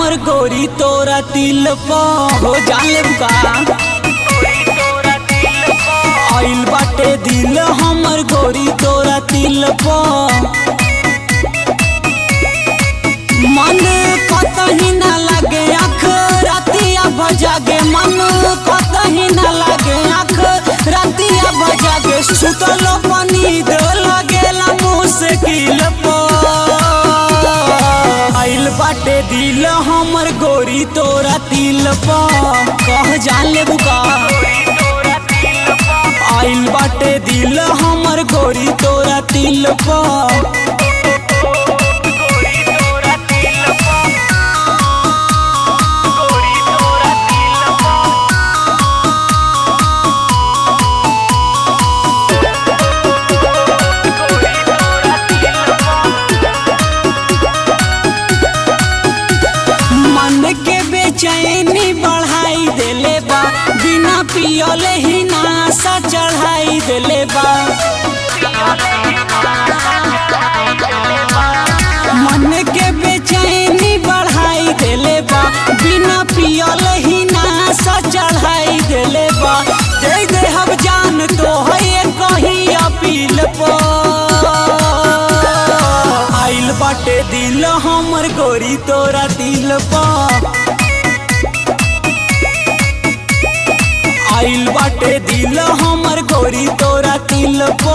हमर गोरी तोरा तिल प हो जाले का आइल बाटे दिल हमर गोरी तोरा तिल प मन कतही न लगे आँख रातिया बजागे मन कतही न लगे आँख रातिया बजागे सुतल नींद लगेला मुश्किल आइल बाटे दिल हमर गोरी तोरा तिल प कह जाले बुका आइल बाटे दिल हमर गोरी तोरा तिल प चैनी बढ़ाई देले बा बिना पियले ही नासा चढ़ाई देले बा मन के बेचैनी बढ़ाई देले बा बिना पियले ही नासा चढ़ाई देले बा दे दे हम जान तो है कहीं अपील पर आइल बाटे दिल हमर गोरी तोरा दिल पर आइल बाटे दिल हमर गोरी तोरा तिल प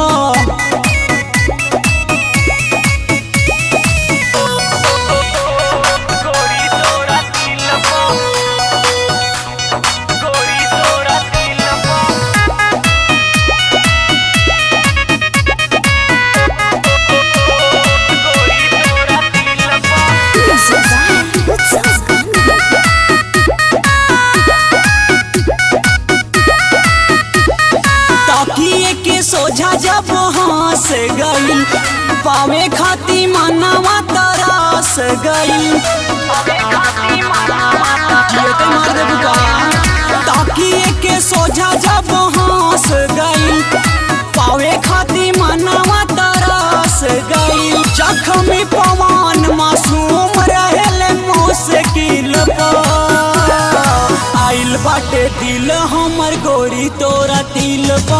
सोझा जब हंस गइल पावे खाती मनवा तरस गइल ताकिए के सोझा जब हंस गइल पावे खाती मनवा तरस गइल जख्मी पवन मासूम रहेले मुश्किल आइल बाटे दिल हमर गोरी तोरा तिल प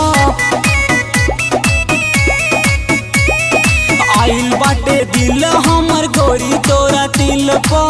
आइल बाटे दिल हमर गोरी तोरा तिल प